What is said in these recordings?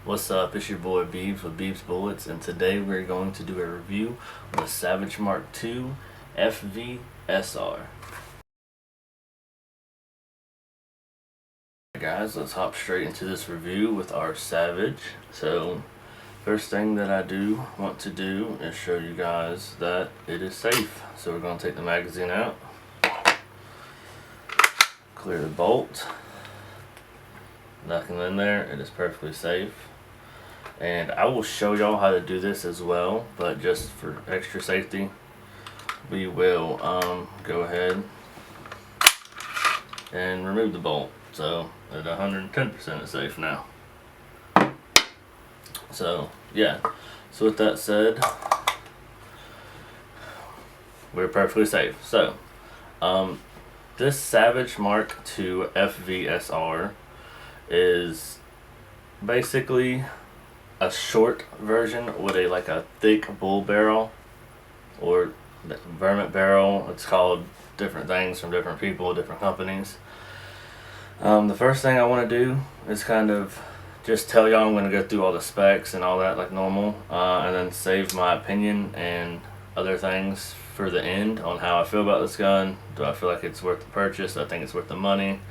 What's up? It's your boy Beebs with Beebs Bullets, and today we're going to do a review on the Savage Mark II FVSR. Guys, let's hop straight into this review with our Savage. So, first thing that I do want to do is show you guys that it is safe. So we're going to take the magazine out, clear the bolt, nothing in there, it is perfectly safe. And I will show y'all how to do this as well, but just for extra safety, we will go ahead and remove the bolt. So at 110% it's safe now. So yeah, so with that said, we're perfectly safe. So this Savage Mark II FVSR is basically a short version with a thick bull barrel or varmint barrel. It's called different things from different people, different companies. The first thing I want to do is kind of just tell y'all I'm going to go through all the specs and all that like normal, and then save my opinion and other things for the end on how I feel about this gun. Do I feel like it's worth the purchase? Do I think it's worth the money?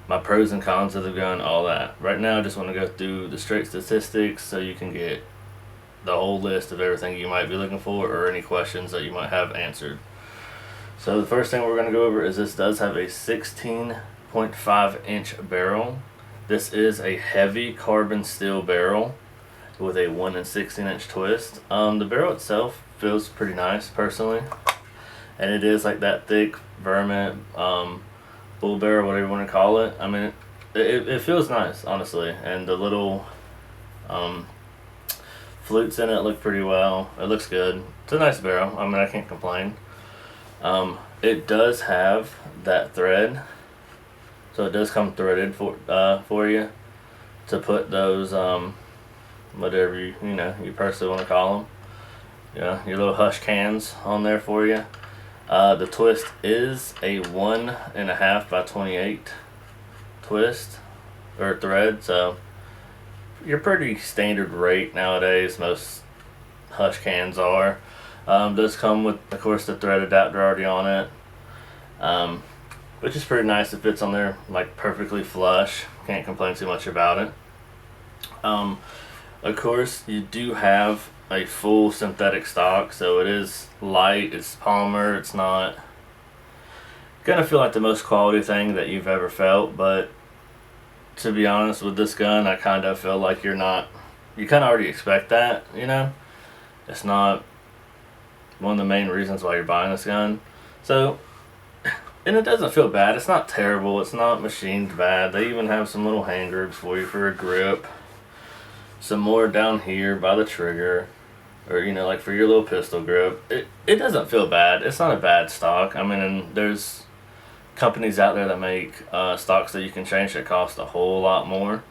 My pros and cons of the gun, all that. Right now I just want to go through the straight statistics so you can get the whole list of everything you might be looking for or any questions that you might have answered. So the first thing we're going to go over is this does have a 16.5 inch barrel. This is a heavy carbon steel barrel with a 1 16 inch twist. The barrel itself feels pretty nice personally, and it is like that thick varmint bull barrel, whatever you want to call it. I mean, it feels nice, honestly, and the little flutes in it look pretty well. It looks good. It's a nice barrel. I mean, I can't complain. It does have that thread, so it does come threaded for you to put those whatever you personally want to call them. Yeah, your little hush cans on there for you. The twist is a 1.5 by 28 twist or thread, so you're pretty standard rate nowadays. Most hush cans are. Does come with, of course, the thread adapter already on it, which is pretty nice. It fits on there like perfectly flush. Can't complain too much about it. Of course, you do have a full synthetic stock, so it is light, it's polymer, it's not gonna feel like the most quality thing that you've ever felt, but to be honest with this gun, I kind of feel like you kind of already expect that, it's not one of the main reasons why you're buying this gun. So, and it doesn't feel bad, it's not terrible, it's not machined bad. They even have some little hand grips for you for a grip, some more down here by the trigger, or like for your little pistol grip. It doesn't feel bad. It's not a bad stock. I mean, and there's companies out there that make stocks that you can change that cost a whole lot more.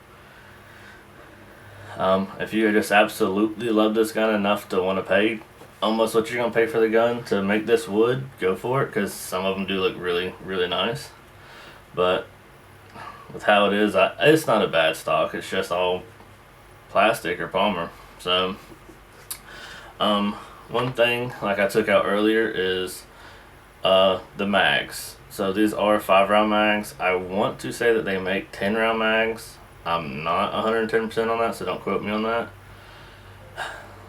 If you just absolutely love this gun enough to want to pay almost what you're gonna pay for the gun to make this wood, go for it, because some of them do look really, really nice. But with how it is, it's not a bad stock. It's just all plastic or polymer. So one thing like I took out earlier is the mags. So these are 5-round mags. I want to say that they make 10-round mags. I'm not 110% on that, so don't quote me on that.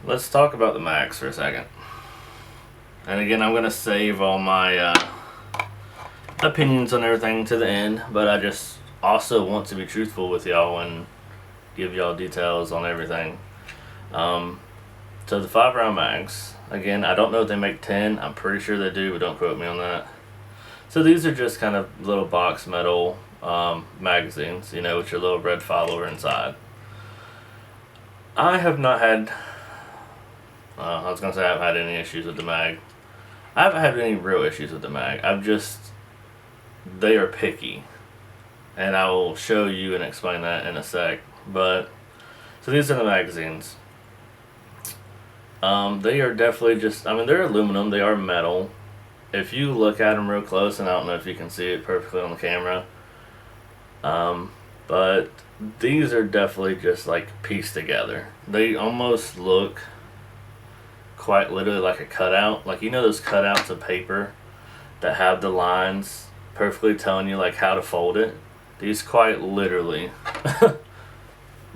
Let's talk about the mags for a second. And again, I'm gonna save all my opinions on everything to the end, but I just also want to be truthful with y'all and give y'all details on everything. So the 5-round mags, again, I don't know if they make 10. I'm pretty sure they do, but don't quote me on that. So these are just kind of little box metal magazines, with your little red follower inside. I have not had, I was going to say I haven't had any issues with the mag. I haven't had any real issues with the mag. They are picky. And I will show you and explain that in a sec. But, so these are the magazines. They are definitely they're aluminum, they are metal. If you look at them real close, and I don't know if you can see it perfectly on the camera, but these are definitely just like pieced together. They almost look quite literally like a cutout. Like, you know those cutouts of paper that have the lines perfectly telling you like how to fold it? These quite literally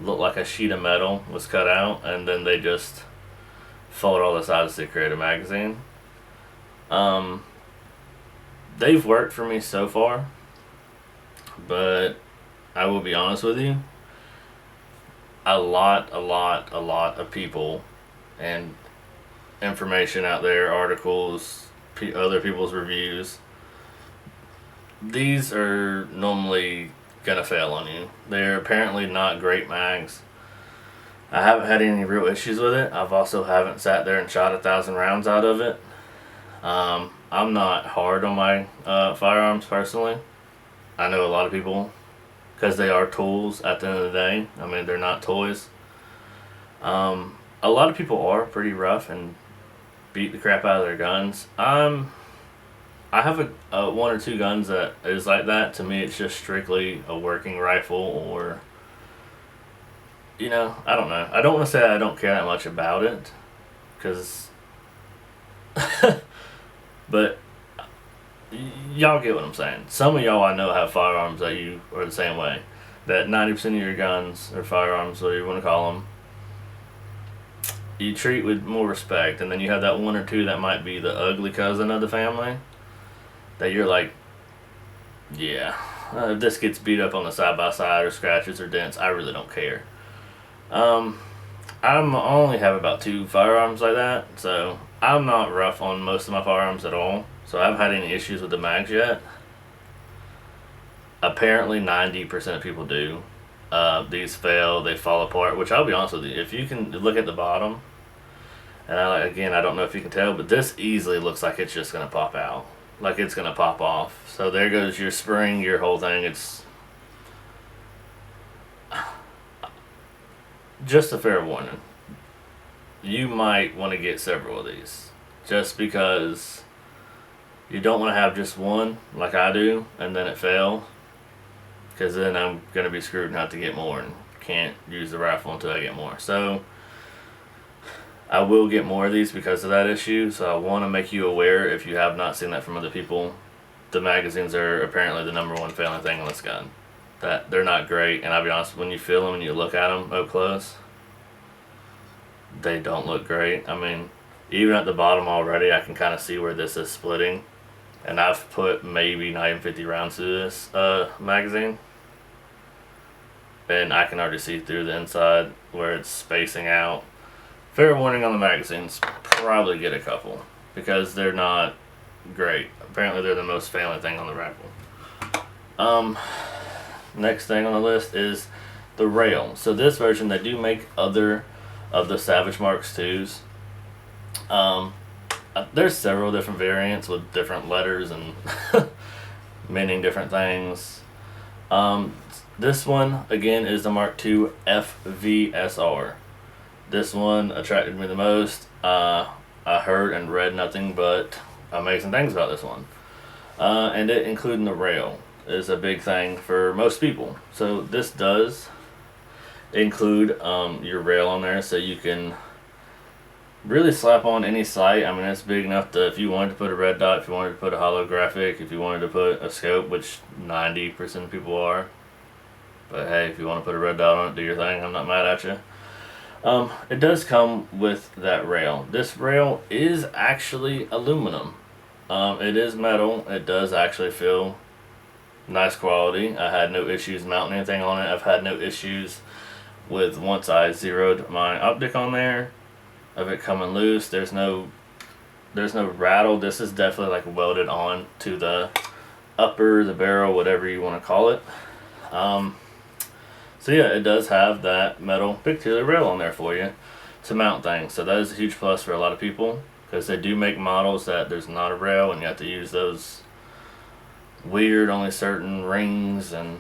look like a sheet of metal was cut out, and then they just fold all the sides to create a magazine. Um, they've worked for me so far, but I will be honest with you, a lot of people and information out there, articles, other people's reviews, these are normally gonna fail on you. They're apparently not great mags. I haven't had any real issues with it. I've also haven't sat there and shot 1,000 rounds out of it. I'm not hard on my firearms personally. I know a lot of people, because they are tools at the end of the day. I mean, they're not toys. A lot of people are pretty rough and beat the crap out of their guns. I have a one or two guns that is like that. To me, it's just strictly a working rifle, or, you know, I don't know. I don't want to say I don't care that much about it, because, but y'all get what I'm saying. Some of y'all I know have firearms that you are the same way. That 90% of your guns or firearms, whatever you want to call them, you treat with more respect, and then you have that one or two that might be the ugly cousin of the family that you're like, yeah, if this gets beat up on the side by side or scratches or dents, I really don't care. I only have about 2 firearms like that, so I'm not rough on most of my firearms at all. So I haven't had any issues with the mags yet. Apparently 90% of people do. These fail, they fall apart, which I'll be honest with you, if you can look at the bottom, and again, I don't know if you can tell, but this easily looks like it's just going to pop out. Like it's going to pop off. So there goes your spring, your whole thing. It's just a fair warning. You might want to get several of these, just because you don't want to have just one like I do and then it fail, because then I'm going to be screwed not to get more and can't use the rifle until I get more. So I will get more of these because of that issue, so I want to make you aware, if you have not seen that from other people, the magazines are apparently the number one failing thing on this gun. That they're not great, and I'll be honest, when you feel them and you look at them up close, they don't look great. I mean, even at the bottom already, I can kind of see where this is splitting, and I've put maybe not even 50 rounds through this magazine, and I can already see through the inside where it's spacing out. Fair warning on the magazines, probably get a couple, because they're not great. Apparently they're the most failing thing on the rifle. Next thing on the list is the rail. So this version, they do make other of the Savage Marks 2s. There's several different variants with different letters and meaning different things. This one, again, is the Mark II FVSR. This one attracted me the most. I heard and read nothing but amazing things about this one. And it, including the rail, is a big thing for most people. So this does include your rail on there, so you can really slap on any sight. I mean, it's big enough that if you wanted to put a red dot, if you wanted to put a holographic, if you wanted to put a scope, which 90% of people are. But hey, if you want to put a red dot on it, do your thing. I'm not mad at you. It does come with that rail. This rail is actually aluminum. It is metal. It does actually feel nice quality. I had no issues mounting anything on it. I've had no issues with, once I zeroed my optic on there, of it coming loose. There's no rattle. This is definitely like welded on to the upper, the barrel, whatever you want to call it. So yeah, it does have that metal picture rail on there for you to mount things. So that is a huge plus for a lot of people, because they do make models that there's not a rail and you have to use those weird, only certain rings and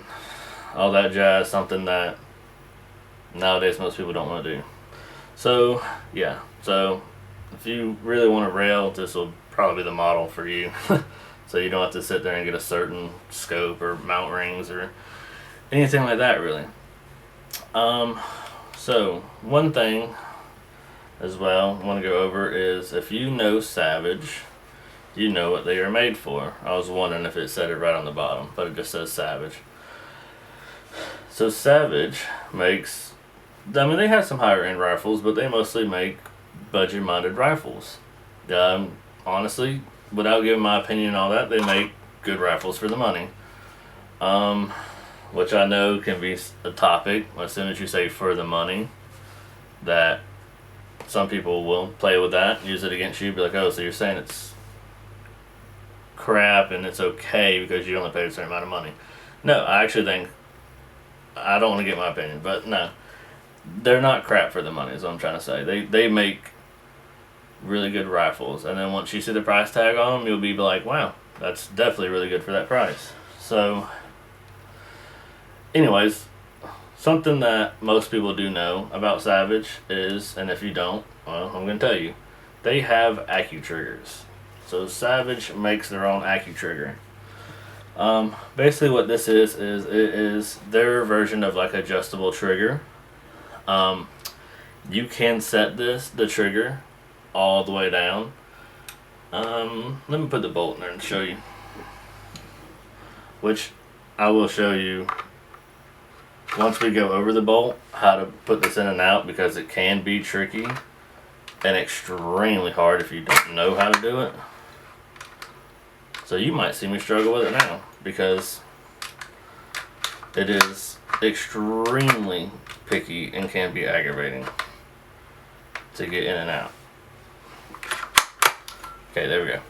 all that jazz, something that nowadays most people don't want to do. So yeah, so if you really want a rail, this will probably be the model for you. So you don't have to sit there and get a certain scope or mount rings or anything like that, really. So one thing as well I want to go over is, if you know Savage, you know what they are made for. I was wondering if it said it right on the bottom, but it just says Savage. So Savage makes, I mean, they have some higher end rifles, but they mostly make budget minded rifles. Honestly, without giving my opinion and all that, they make good rifles for the money. Which I know can be a topic as soon as you say for the money, that some people will play with that, use it against you, be like, oh, so you're saying it's crap and it's okay because you only paid a certain amount of money. No, I actually think, I don't want to get my opinion, but no, they're not crap for the money is what I'm trying to say. They make really good rifles, and then once you see the price tag on them, you'll be like, wow, that's definitely really good for that price. So anyways, something that most people do know about Savage is, and if you don't, well, I'm going to tell you, they have AccuTriggers. So Savage makes their own AccuTrigger. Basically what this is it is their version of like adjustable trigger. You can set the trigger all the way down. Let me put the bolt in there and show you. Which I will show you once we go over the bolt, how to put this in and out, because it can be tricky and extremely hard if you don't know how to do it. So you might see me struggle with it now, because it is extremely picky and can be aggravating to get in and out. Okay, there we go.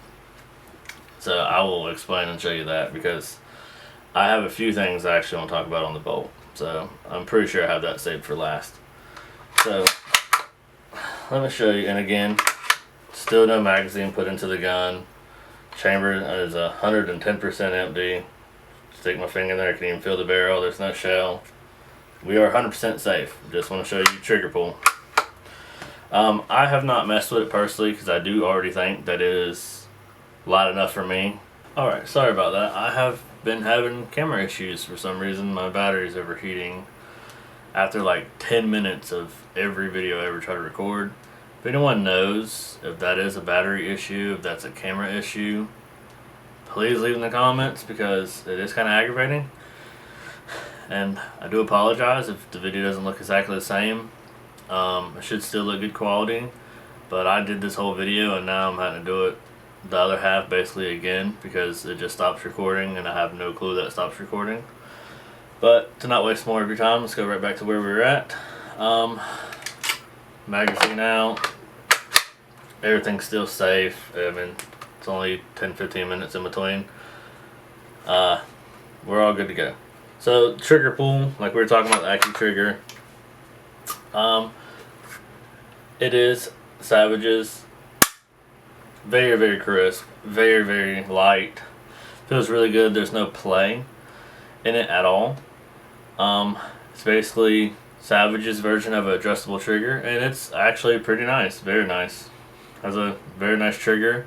So I will explain and show you that, because I have a few things I actually want to talk about on the bolt. So I'm pretty sure I have that saved for last. So let me show you. And again, still no magazine put into the gun. Chamber is 110% empty. Stick my finger in there, I can even feel the barrel. There's no shell. We are 100% safe. Just want to show you trigger pull. I have not messed with it personally, because I do already think that it is light enough for me. Alright, sorry about that. I have been having camera issues for some reason. My battery's overheating after like 10 minutes of every video I ever try to record. If anyone knows if that is a battery issue, if that's a camera issue, please leave in the comments, because it is kind of aggravating. And I do apologize if the video doesn't look exactly the same. It should still look good quality, but I did this whole video and now I'm having to do it the other half basically again, because it just stops recording and I have no clue that it stops recording. But to not waste more of your time, let's go right back to where we were at. Magazine out, everything's still safe. I mean, it's only 10-15 minutes in between. We're all good to go. So trigger pull, like we were talking about the AccuTrigger, it is Savage's. Very, very crisp, very, very light. Feels really good. There's no play in it at all. It's basically Savage's version of an adjustable trigger, and it's actually pretty nice, very nice. Has a very nice trigger,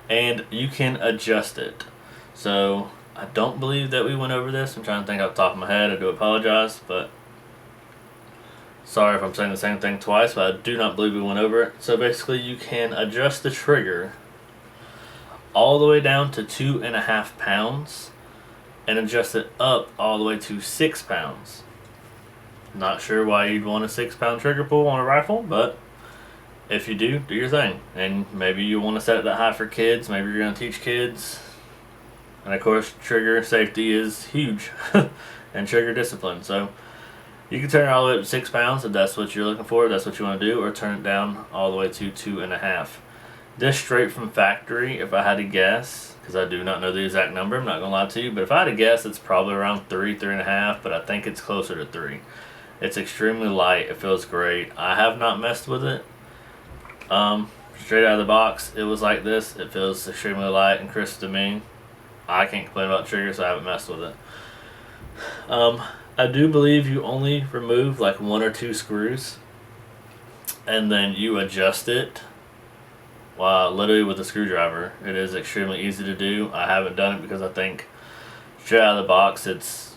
and you can adjust it. So I don't believe that we went over this. I'm trying to think off the top of my head. I do apologize, but sorry if I'm saying the same thing twice, but I do not believe we went over it. So basically you can adjust the trigger all the way down to 2.5 pounds and adjust it up all the way to 6 pounds. Not sure why you'd want a 6-pound trigger pull on a rifle, but if you do, do your thing. And maybe you want to set it that high for kids. Maybe you're going to teach kids. And of course, trigger safety is huge and trigger discipline. So you can turn it all the way up to 6 pounds if that's what you're looking for, if that's what you want to do, or turn it down all the way to 2.5. This straight from factory, if I had to guess, because I do not know the exact number, I'm not going to lie to you, but if I had to guess, it's probably around 3.5, but I think it's closer to 3. It's extremely light. It feels great. I have not messed with it. Straight out of the box, it was like this. It feels extremely light and crisp to me. I can't complain about the trigger, so I haven't messed with it. I do believe you only remove like 1 or 2 screws, and then you adjust it literally with a screwdriver. It is extremely easy to do. I haven't done it because I think straight out of the box it's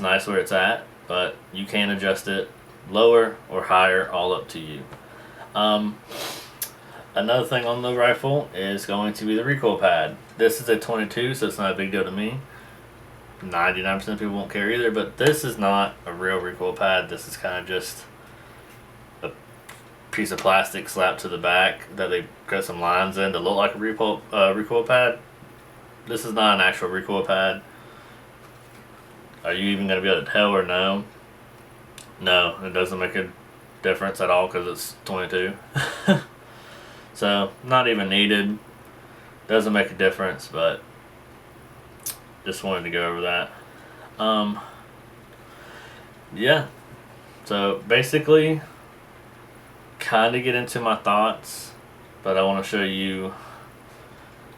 nice where it's at. but you can adjust it lower or higher, all up to you. Another thing on the rifle is going to be the recoil pad. This is a 22, so it's not a big deal to me. 99% of people won't care either, but this is not a real recoil pad. This is kind of just a piece of plastic slapped to the back that they cut some lines in to look like a recoil pad. This is not an actual recoil pad. Are you even going to be able to tell or no? No, it doesn't make a difference at all because it's 22. So, not even needed. Doesn't make a difference, but just wanted to go over that. Yeah. So, basically, kind of get into my thoughts, but I want to show you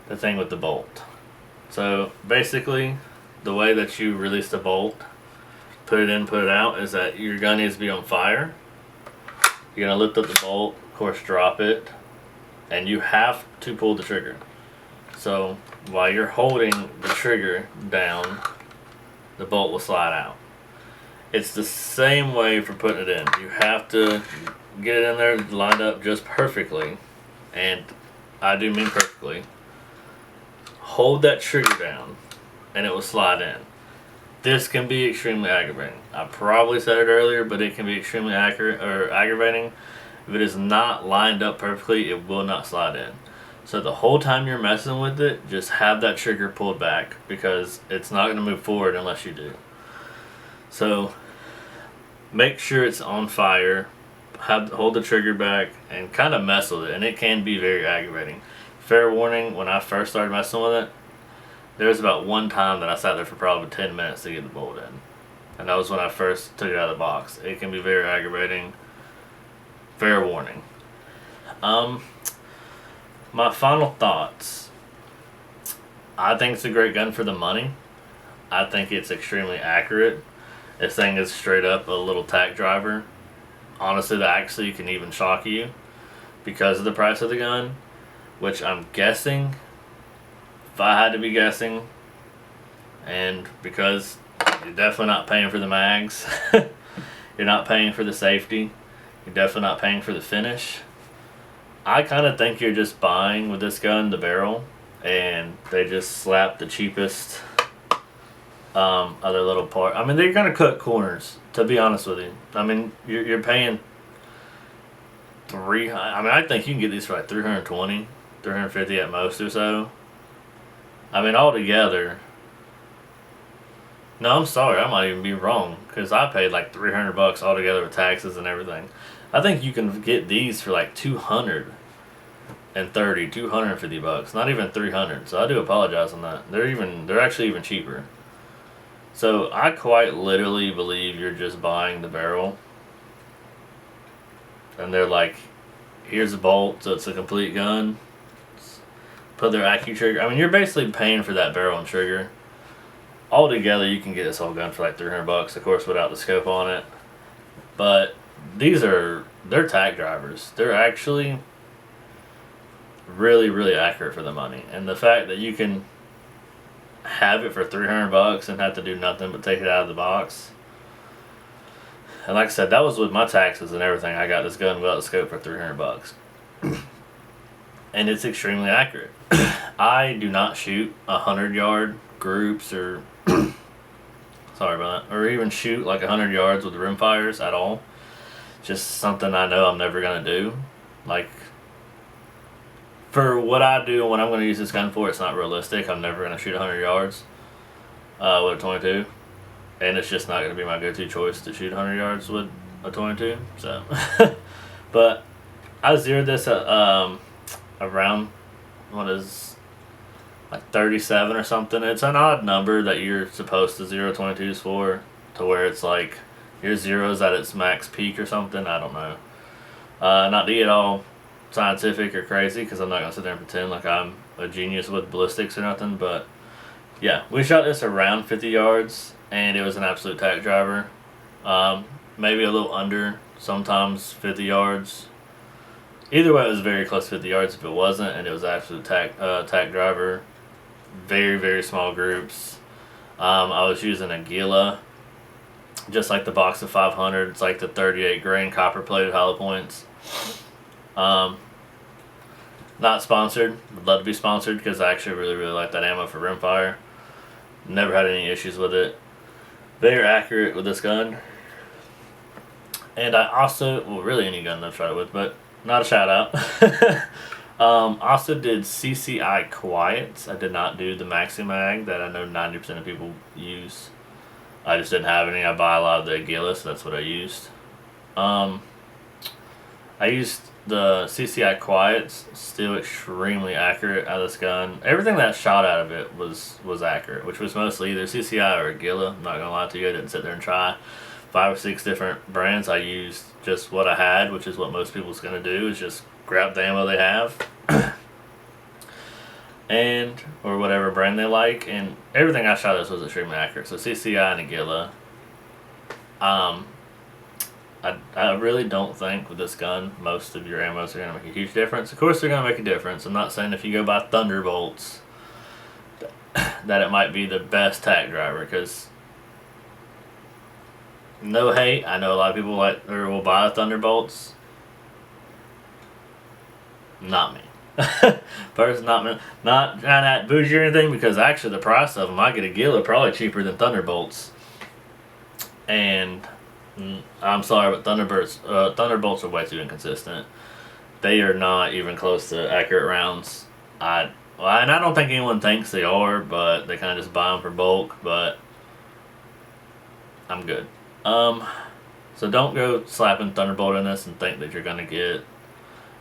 the thing with the bolt. So, basically, the way that you release the bolt, put it in, put it out, is that your gun needs to be on fire. You're going to lift up the bolt, of course, drop it, and you have to pull the trigger. So while you're holding the trigger down, the bolt will slide out. It's the same way for putting it in. You have to get it in there lined up just perfectly, and I do mean perfectly. Hold that trigger down, and it will slide in. This can be extremely aggravating. I probably said it earlier, but it can be extremely aggravating. If it is not lined up perfectly, it will not slide in. So the whole time you're messing with it, just have that trigger pulled back because it's not going to move forward unless you do. So make sure it's on fire, hold the trigger back, and kind of mess with it. And it can be very aggravating. Fair warning, when I first started messing with it, there was about one time that I sat there for probably 10 minutes to get the bolt in. And that was when I first took it out of the box. It can be very aggravating. Fair warning. My final thoughts. I think it's a great gun for the money. I think it's extremely accurate. This thing is straight up a little tack driver. Honestly, that actually can even shock you because of the price of the gun, which I'm guessing, if I had to be guessing, and because you're definitely not paying for the mags, you're not paying for the safety, you're definitely not paying for the finish. I kind of think you're just buying with this gun the barrel, and they just slap the cheapest other little part. I mean, they're gonna cut corners. To be honest with you, I mean, you're paying I think you can get these for like 320, 350 at most or so. I mean, altogether. No, I'm sorry, I might even be wrong because I paid like $300 altogether with taxes and everything. I think you can get these for like $230, $250, not even $300. So I do apologize on that. They're actually even cheaper. So I quite literally believe you're just buying the barrel, and they're like, here's a bolt, so it's a complete gun. Put their AccuTrigger. Trigger. I mean, you're basically paying for that barrel and trigger. Altogether, you can get this whole gun for like $300, of course, without the scope on it. But they're tack drivers. They're actually really, really accurate for the money. And the fact that you can have it for $300 and have to do nothing but take it out of the box. And like I said, that was with my taxes and everything. I got this gun without the scope for $300. And it's extremely accurate. I do not shoot 100-yard groups or sorry about that, or even shoot like 100 yards with rim fires at all. Just something I know I'm never gonna do. Like, for what I do and what I'm gonna use this gun for, it's not realistic. I'm never gonna shoot 100 yards with a 22, and it's just not gonna be my go-to choice to shoot 100 yards with a 22. So, but I zeroed this at around like 37 or something. It's an odd number that you're supposed to zero 22s for, to where it's like your zero's at its max peak or something. I don't know. Not to get all scientific or crazy, because I'm not gonna sit there and pretend like I'm a genius with ballistics or nothing. But yeah, we shot this around 50 yards, and it was an absolute tack driver. Maybe a little under, sometimes 50 yards. Either way, it was very close to 50 yards if it wasn't, and it was absolute tack driver. Very, very small groups. I was using a Gila just like the box of 500. It's like the 38 grain copper plated hollow points. Not sponsored. Would love to be sponsored because I actually really like that ammo for rimfire. Never had any issues with it. Very accurate with this gun. And I also, well, really any gun I've tried it with, but not a shout out. Also did CCI Quiets. I did not do the Maxi Mag that I know 90% of people use. I just didn't have any. I buy a lot of the Aguila, so that's what I used. I used the CCI Quiets, still extremely accurate out of this gun. Everything that shot out of it was accurate, which was mostly either CCI or Aguila. I'm not gonna lie to you, I didn't sit there and try 5 or 6 different brands. I used just what I had, which is what most people's gonna do, is just grab the ammo they have and or whatever brand they like, and everything I shot this was extremely accurate. So CCI and Aguila. I really don't think with this gun most of your ammos are going to make a huge difference. Of course they're going to make a difference. I'm not saying if you go buy Thunderbolts that it might be the best tack driver, because no hate, I know a lot of people like or will buy Thunderbolts. Not me. First, not me. Not trying to act bougie or anything, because actually the price of them, I get a Aguila probably cheaper than Thunderbolts. And I'm sorry, but Thunderbolts are way too inconsistent. They are not even close to accurate rounds. And I don't think anyone thinks they are, but they kind of just buy them for bulk. But I'm good. So don't go slapping Thunderbolt in this and think that you're gonna get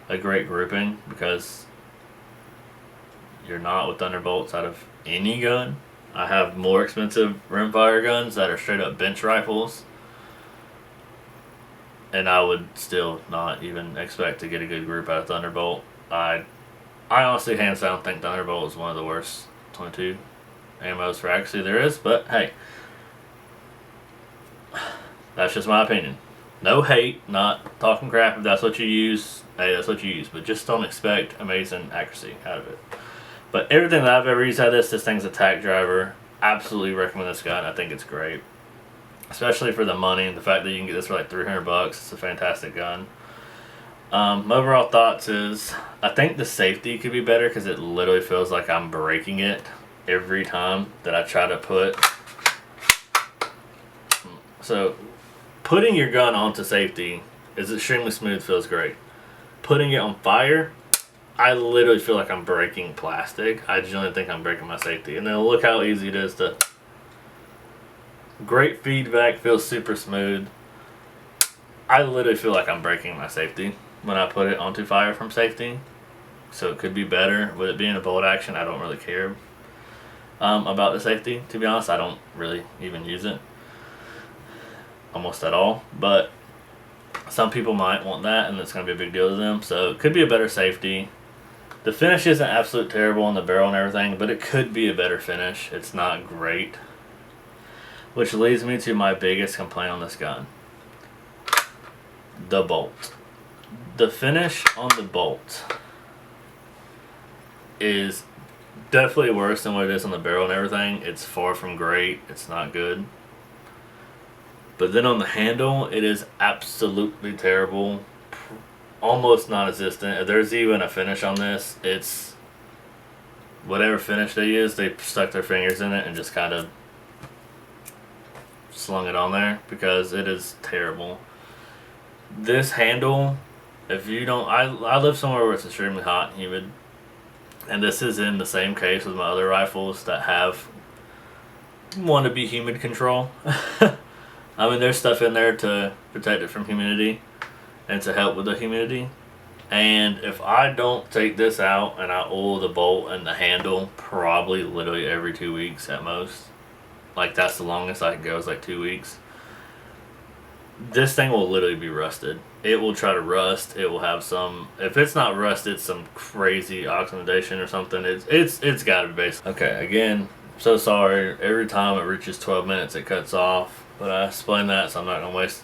a great grouping, because you're not with Thunderbolts out of any gun. I have more expensive rimfire guns that are straight up bench rifles, and I would still not even expect to get a good group out of Thunderbolt. I honestly, hands down, think Thunderbolt is one of the worst 22 ammos for accuracy there is, but hey, that's just my opinion. No hate, not talking crap. If that's what you use, hey, that's what you use, but just don't expect amazing accuracy out of it. But everything that I've ever used out of this thing's a tack driver. Absolutely recommend this gun. I think it's great, especially for the money. The fact that you can get this for like $300, it's a fantastic gun. My overall thoughts is, I think the safety could be better, because it literally feels like I'm breaking it every time that I try to put. So putting your gun onto safety is extremely smooth, feels great. Putting it on fire, I literally feel like I'm breaking plastic. I genuinely think I'm breaking my safety. And then look how easy it is to... Great feedback, feels super smooth. I literally feel like I'm breaking my safety when I put it onto fire from safety. So it could be better. With it being a bolt action, I don't really care about the safety. To be honest, I don't really even use it almost at all. But some people might want that, and it's going to be a big deal to them. So it could be a better safety. The finish isn't absolutely terrible on the barrel and everything, but it could be a better finish. It's not great. Which leads me to my biggest complaint on this gun. The bolt. The finish on the bolt is definitely worse than what it is on the barrel and everything. It's far from great. It's not good. But then on the handle, it is absolutely terrible. Almost non-existent. If there's even a finish on this, it's whatever finish they use, they stuck their fingers in it and just kind of slung it on there, because it is terrible. This handle, if you don't, I live somewhere where it's extremely hot and humid, and this is in the same case with my other rifles that have wannabe humid control. I mean, there's stuff in there to protect it from humidity and to help with the humidity. And if I don't take this out and I oil the bolt and the handle probably literally every 2 weeks at most, like that's the longest I can go, is like 2 weeks, this thing will literally be rusted. It will try to rust. It will have some, if it's not rusted, some crazy oxidation or something. It's got to be basic. Okay, again, so sorry. Every time it reaches 12 minutes, it cuts off. But I explained that, so I'm not going to waste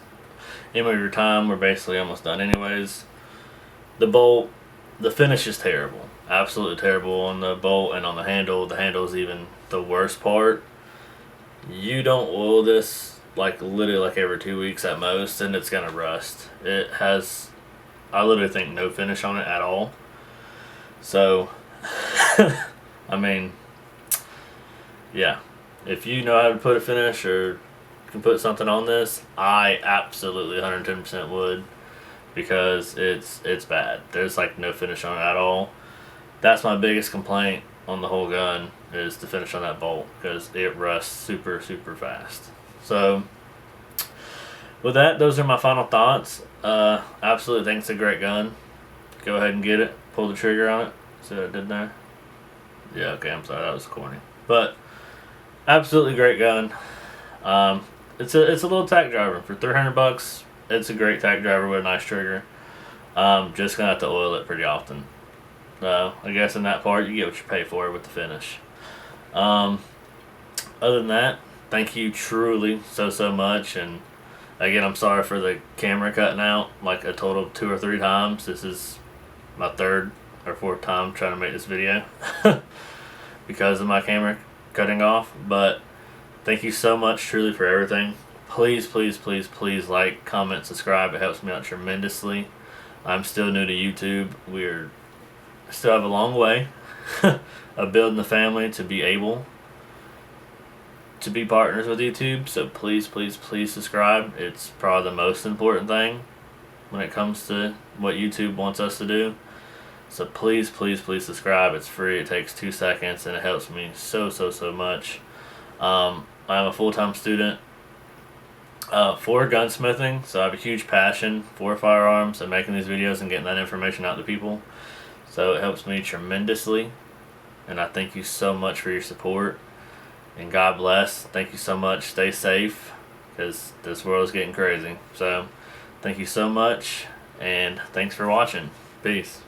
any of your time. We're basically almost done anyways. The bolt, the finish is terrible. Absolutely terrible on the bolt and on the handle. The handle is even the worst part. You don't oil this like literally like every 2 weeks at most, and it's gonna rust. It has, I literally think, no finish on it at all. So, I mean, yeah, if you know how to put a finish or can put something on this, I absolutely 110% would, because it's bad. There's like no finish on it at all. That's my biggest complaint on the whole gun, is the finish on that bolt, because it rusts super fast. So with that, those are my final thoughts. Absolutely think it's a great gun. Go ahead and get it. Pull the trigger on it. See what I did there? Yeah, okay, I'm sorry, that was corny. But absolutely great gun. It's a little tack driver for $300. It's a great tack driver with a nice trigger. Just gonna have to oil it pretty often. I guess in that part you get what you pay for with the finish. Other than that, thank you truly so much. And again, I'm sorry for the camera cutting out like a total of 2 or 3 times. This is my 3rd or 4th time trying to make this video because of my camera cutting off. But thank you so much truly for everything. Please like, comment, subscribe. It helps me out tremendously. I'm still new to YouTube. We're still have a long way of building the family to be able to be partners with YouTube. So please subscribe. It's probably the most important thing when it comes to what YouTube wants us to do. So please subscribe. It's free. It takes 2 seconds, and it helps me so much. I'm a full-time student for gunsmithing, so I have a huge passion for firearms and making these videos and getting that information out to people. So it helps me tremendously, and I thank you so much for your support. And God bless. Thank you so much. Stay safe, because this world is getting crazy. So thank you so much, and thanks for watching. Peace.